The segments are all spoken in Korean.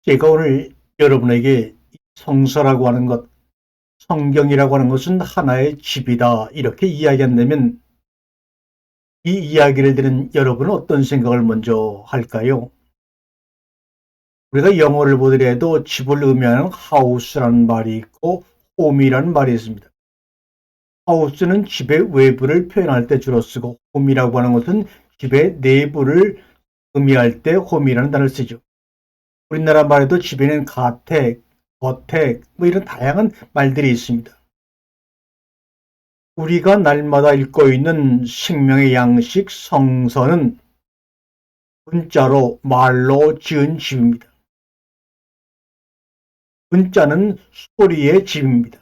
제가 오늘 여러분에게 성서라고 하는 것, 성경이라고 하는 것은 하나의 집이다 이렇게 이야기한다면 이 이야기를 들은 여러분은 어떤 생각을 먼저 할까요? 우리가 영어를 보더라도 집을 의미하는 house라는 말이 있고 home이라는 말이 있습니다. house는 집의 외부를 표현할 때 주로 쓰고 home이라고 하는 것은 집의 내부를 의미할 때 home이라는 단어를 쓰죠. 우리나라 말에도 집에는 가택, 거택 뭐 이런 다양한 말들이 있습니다. 우리가 날마다 읽고 있는 생명의 양식 성서는 문자로 말로 지은 집입니다. 문자는 소리의 집입니다.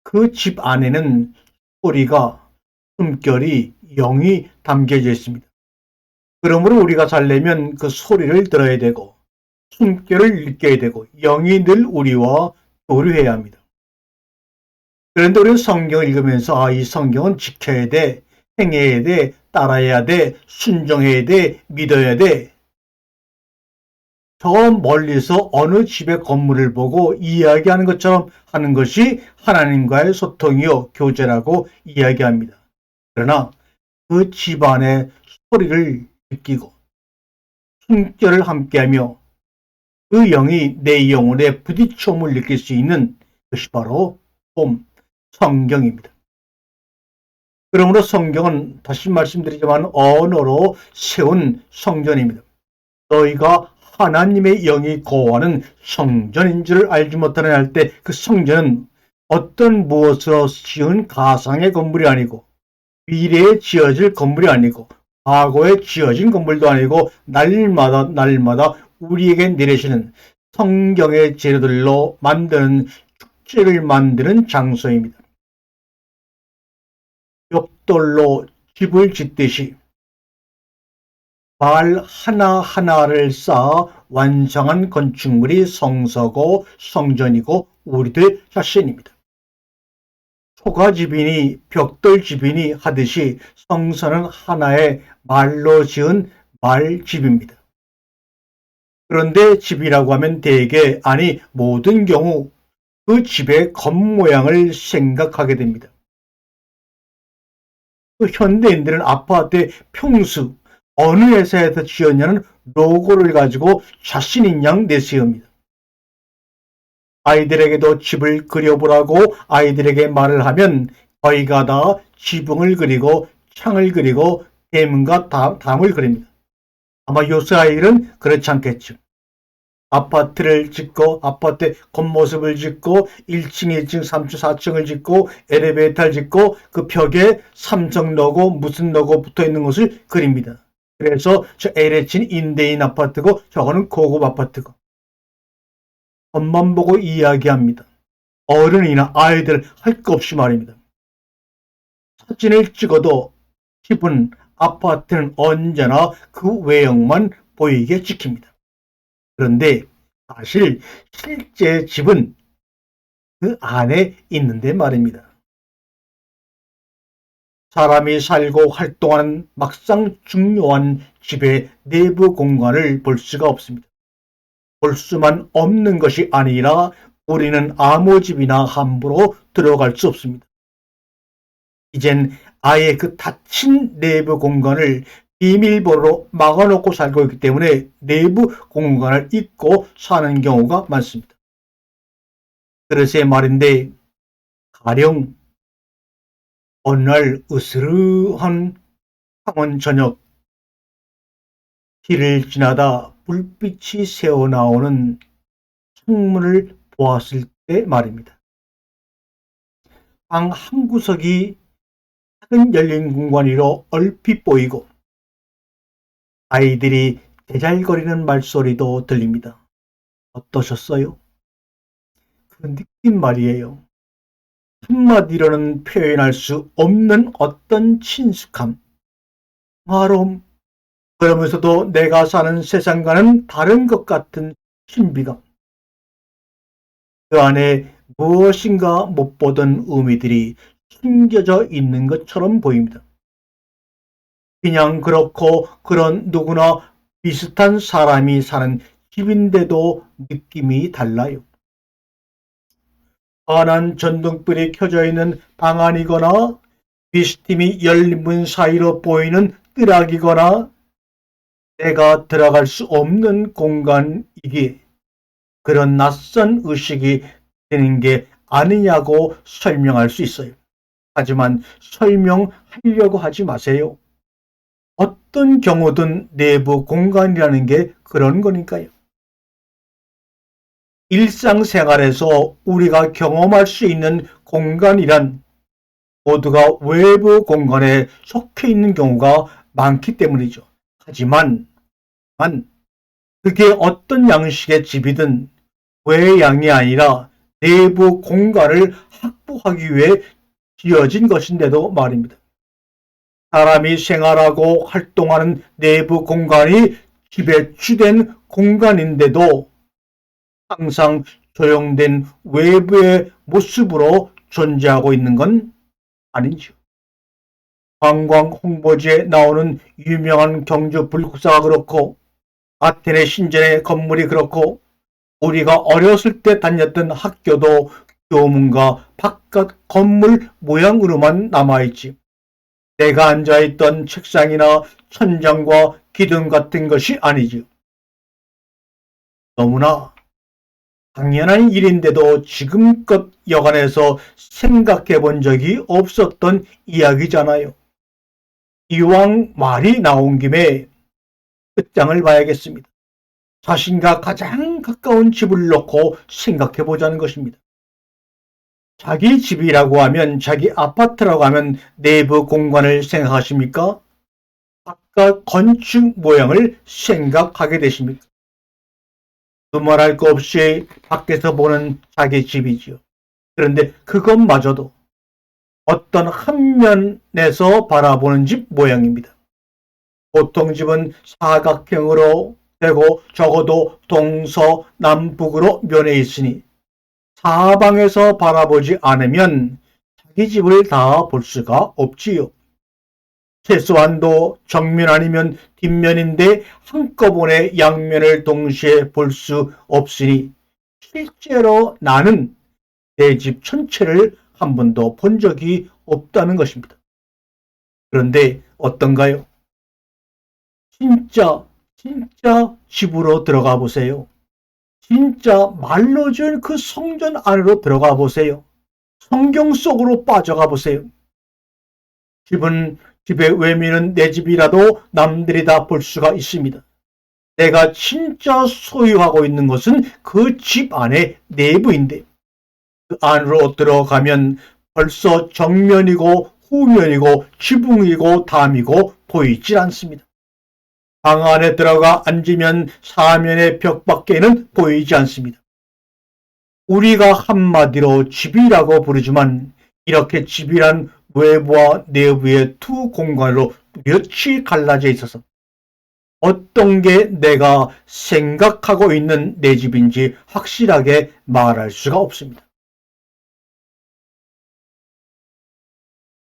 그 집 안에는 소리가, 숨결이, 영이 담겨져 있습니다. 그러므로 우리가 살려면 그 소리를 들어야 되고 숨결을 느껴야 되고 영이 늘 우리와 교류해야 합니다. 그런데 우리는 성경을 읽으면서 이 성경은 지켜야 돼, 행해야 돼, 따라야 돼, 순종해야 돼, 믿어야 돼. 저 멀리서 어느 집의 건물을 보고 이야기하는 것처럼 하는 것이 하나님과의 소통이요 교제라고 이야기합니다. 그러나 그 집안의 소리를 느끼고 숨결을 함께하며 그 영이 내 영혼에 부딪힘을 느낄 수 있는 것이 바로 성경입니다. 그러므로 성경은 다시 말씀드리지만 언어로 세운 성전입니다. 너희가 하나님의 영이 거하는 성전인 줄 알지 못하느냐 할 때 그 성전은 어떤 무엇으로 지은 가상의 건물이 아니고 미래에 지어질 건물이 아니고 과거에 지어진 건물도 아니고 날마다 우리에게 내리시는 성경의 재료들로 만드는 축제를 만드는 장소입니다. 벽돌로 집을 짓듯이 말 하나하나를 쌓아 완성한 건축물이 성서고 성전이고 우리들 자신입니다. 초가집이니 벽돌집이니 하듯이 성서는 하나의 말로 지은 말집입니다. 그런데 집이라고 하면 대개 아니 모든 경우 그 집의 겉모양을 생각하게 됩니다. 그 현대인들은 아파트의 평수, 어느 회사에서 지었냐는 로고를 가지고 자신인 양 내세웁니다. 아이들에게도 집을 그려보라고 아이들에게 말을 하면 저희가 다 지붕을 그리고 창을 그리고 대문과 담을 그립니다. 아마 요새 아이들은 그렇지 않겠죠. 아파트를 짓고 아파트의 겉모습을 짓고 1층, 2층, 3층, 4층을 짓고 엘리베이터를 짓고 그 벽에 삼성 로고 무슨 로고 붙어 있는 것을 그립니다. 그래서 저 LH는 임대인 아파트고 저거는 고급 아파트고 겉만 보고 이야기합니다. 어른이나 아이들 할 거 없이 말입니다. 사진을 찍어도 집은 아파트는 언제나 그 외형만 보이게 찍힙니다. 그런데 사실 실제 집은 그 안에 있는데 말입니다. 사람이 살고 활동하는 막상 중요한 집의 내부 공간을 볼 수가 없습니다. 볼 수만 없는 것이 아니라 우리는 아무 집이나 함부로 들어갈 수 없습니다. 이젠 아예 그 닫힌 내부 공간을 비밀번호로 막아놓고 살고 있기 때문에 내부 공간을 잊고 사는 경우가 많습니다. 그래서 말인데 가령 어느 날 으스르한 황혼 저녁 길을 지나다 불빛이 새어나오는 창문을 보았을 때 말입니다. 방 한 구석이 작은 열린 공간으로 얼핏 보이고 아이들이 대잘거리는 말소리도 들립니다. 어떠셨어요? 그 느낌 말이에요. 한마디로는 표현할 수 없는 어떤 친숙함, 아롬, 그러면서도 내가 사는 세상과는 다른 것 같은 신비감. 그 안에 무엇인가 못 보던 의미들이 숨겨져 있는 것처럼 보입니다. 그냥 그렇고 그런 누구나 비슷한 사람이 사는 집인데도 느낌이 달라요. 환한 전등불이 켜져 있는 방 안이거나 비스팀이 열린 문 사이로 보이는 뜰락이거나 내가 들어갈 수 없는 공간이기에 그런 낯선 의식이 드는 게 아니냐고 설명할 수 있어요. 하지만 설명하려고 하지 마세요. 어떤 경우든 내부 공간이라는 게 그런 거니까요. 일상생활에서 우리가 경험할 수 있는 공간이란 모두가 외부 공간에 속해 있는 경우가 많기 때문이죠. 하지만 그게 어떤 양식의 집이든 외양이 아니라 내부 공간을 확보하기 위해 지어진 것인데도 말입니다. 사람이 생활하고 활동하는 내부 공간이 집에 주된 공간인데도 항상 조용된 외부의 모습으로 존재하고 있는 건 아니죠. 관광 홍보지에 나오는 유명한 경주 불국사가 그렇고 아테네 신전의 건물이 그렇고 우리가 어렸을 때 다녔던 학교도 교문과 바깥 건물 모양으로만 남아있지 내가 앉아있던 책상이나 천장과 기둥 같은 것이 아니죠. 너무나 당연한 일인데도 지금껏 여간해서 생각해 본 적이 없었던 이야기잖아요. 이왕 말이 나온 김에 끝장을 봐야겠습니다. 자신과 가장 가까운 집을 놓고 생각해 보자는 것입니다. 자기 집이라고 하면, 자기 아파트라고 하면 내부 공간을 생각하십니까? 바깥 건축 모양을 생각하게 되십니까? 두말할 것 없이 밖에서 보는 자기 집이지요. 그런데 그것마저도 어떤 한 면에서 바라보는 집 모양입니다. 보통 집은 사각형으로 되고 적어도 동서남북으로 면해 있으니 사방에서 바라보지 않으면 자기 집을 다 볼 수가 없지요. 최소한도 정면 아니면 뒷면인데 한꺼번에 양면을 동시에 볼 수 없으니 실제로 나는 내 집 전체를 한 번도 본 적이 없다는 것입니다. 그런데 어떤가요? 진짜 집으로 들어가 보세요. 진짜 말로 지은 그 성전 안으로 들어가 보세요. 성경 속으로 빠져가 보세요. 집의 외면은 내 집이라도 남들이 다 볼 수가 있습니다. 내가 진짜 소유하고 있는 것은 그 집 안의 내부인데 그 안으로 들어가면 벌써 정면이고 후면이고 지붕이고 담이고 보이질 않습니다. 방 안에 들어가 앉으면 사면의 벽밖에는 보이지 않습니다. 우리가 한마디로 집이라고 부르지만 이렇게 집이란 외부와 내부의 두 공간으로 뚜렷이 갈라져 있어서 어떤 게 내가 생각하고 있는 내 집인지 확실하게 말할 수가 없습니다.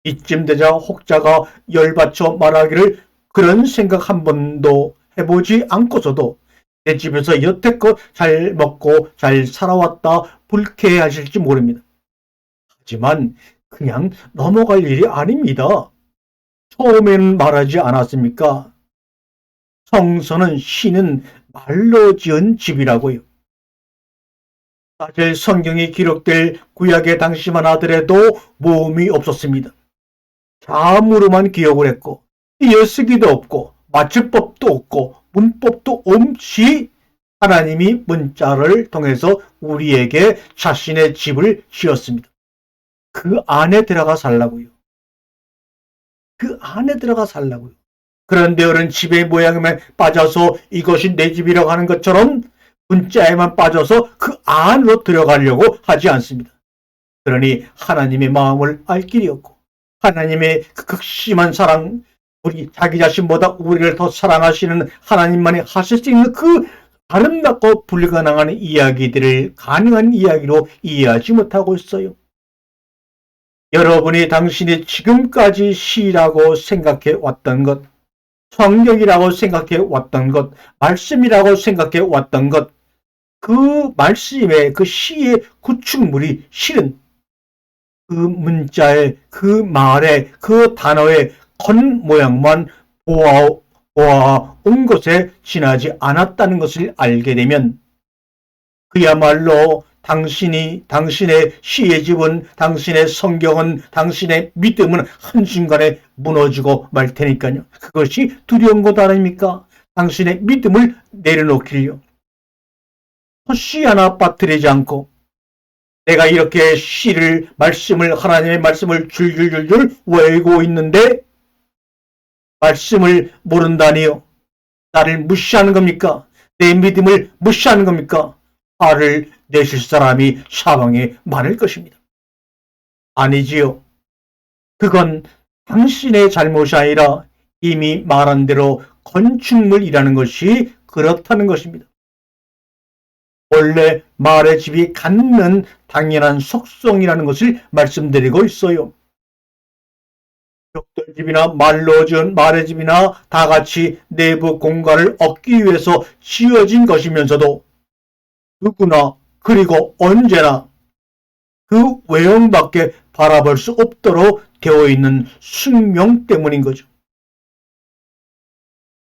이쯤 되자 혹자가 열받쳐 말하기를 그런 생각 한 번도 해보지 않고서도 내 집에서 여태껏 잘 먹고 잘 살아왔다 불쾌하실지 모릅니다. 하지만 그냥 넘어갈 일이 아닙니다. 처음에는 말하지 않았습니까? 성서는 신은 말로 지은 집이라고요. 사실 성경이 기록될 구약의 당시만 하더라도 모음이 없었습니다. 자음으로만 기억을 했고 띄어쓰기도 없고 맞춤법도 없고 문법도 없이 하나님이 문자를 통해서 우리에게 자신의 집을 지었습니다. 그 안에 들어가 살라고요. 그 안에 들어가 살라고요. 그런데 어른 집의 모양에 빠져서 이것이 내 집이라고 하는 것처럼 문자에만 빠져서 그 안으로 들어가려고 하지 않습니다. 그러니 하나님의 마음을 알 길이 없고 하나님의 그 극심한 사랑, 우리 자기 자신보다 우리를 더 사랑하시는 하나님만이 하실 수 있는 그 아름답고 불가능한 이야기들을 가능한 이야기로 이해하지 못하고 있어요. 여러분이 당신이 지금까지 시라고 생각해 왔던 것, 성경이라고 생각해 왔던 것, 말씀이라고 생각해 왔던 것, 그 말씀의 그 시의 구축물이 실은 그 문자의 그 말의 그 단어의 겉모양만 보아온 것에 지나지 않았다는 것을 알게 되면 그야말로 당신의 시의 집은, 당신의 성경은, 당신의 믿음은 한순간에 무너지고 말 테니까요. 그것이 두려운 것 아닙니까? 당신의 믿음을 내려놓기요. 시 하나 빠뜨리지 않고 내가 이렇게 하나님의 말씀을 줄줄줄줄 외우고 있는데 말씀을 모른다니요. 나를 무시하는 겁니까? 내 믿음을 무시하는 겁니까? 화를 내실 사람이 사방에 많을 것입니다. 아니지요. 그건 당신의 잘못이 아니라 이미 말한 대로 건축물이라는 것이 그렇다는 것입니다. 원래 말의 집이 갖는 당연한 속성이라는 것을 말씀드리고 있어요. 벽돌집이나 말로 지은 말의 집이나 다 같이 내부 공간을 얻기 위해서 지어진 것이면서도 누구나 그리고 언제나 그 외형밖에 바라볼 수 없도록 되어 있는 숙명 때문인 거죠.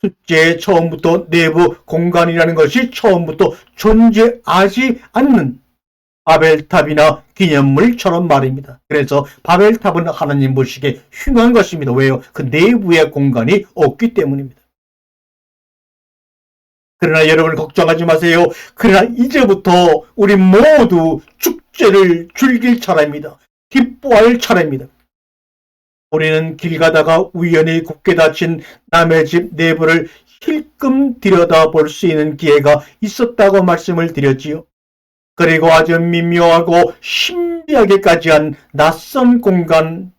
첫째, 처음부터 내부 공간이라는 것이 처음부터 존재하지 않는 바벨탑이나 기념물처럼 말입니다. 그래서 바벨탑은 하나님 보시기에 흉한 것입니다. 왜요? 그 내부의 공간이 없기 때문입니다. 그러나 여러분 걱정하지 마세요. 그러나 이제부터 우리 모두 축제를 즐길 차례입니다. 기뻐할 차례입니다. 우리는 길 가다가 우연히 굳게 닫힌 남의 집 내부를 힐끔 들여다볼 수 있는 기회가 있었다고 말씀을 드렸지요. 그리고 아주 미묘하고 신비하게까지 한 낯선 공간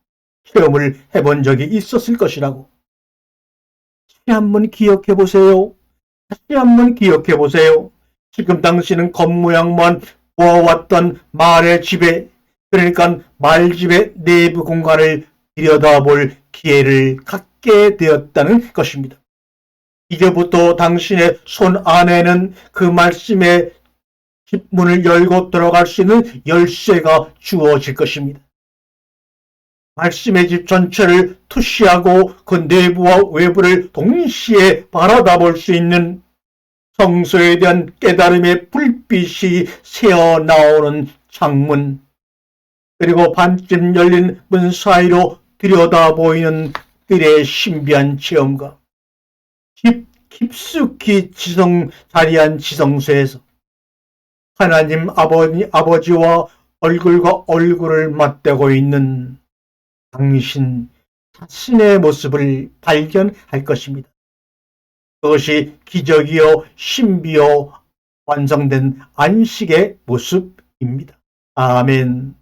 체험을 해본 적이 있었을 것이라고. 다시 한번 기억해 보세요. 다시 한번 기억해 보세요. 지금 당신은 겉모양만 보아왔던 말의 집에, 그러니까 말집의 내부 공간을 들여다볼 기회를 갖게 되었다는 것입니다. 이제부터 당신의 손 안에는 그 말씀의 집문을 열고 들어갈 수 있는 열쇠가 주어질 것입니다. 말씀의 집 전체를 투시하고 그 내부와 외부를 동시에 바라다볼 수 있는 성소에 대한 깨달음의 불빛이 새어나오는 창문, 그리고 반쯤 열린 문 사이로 들여다보이는 뜰의 신비한 체험과 깊숙이 자리한 지성소에서 하나님 아버지와 얼굴과 얼굴을 맞대고 있는 당신 자신의 모습을 발견할 것입니다. 그것이 기적이요 신비요 완성된 안식의 모습입니다. 아멘.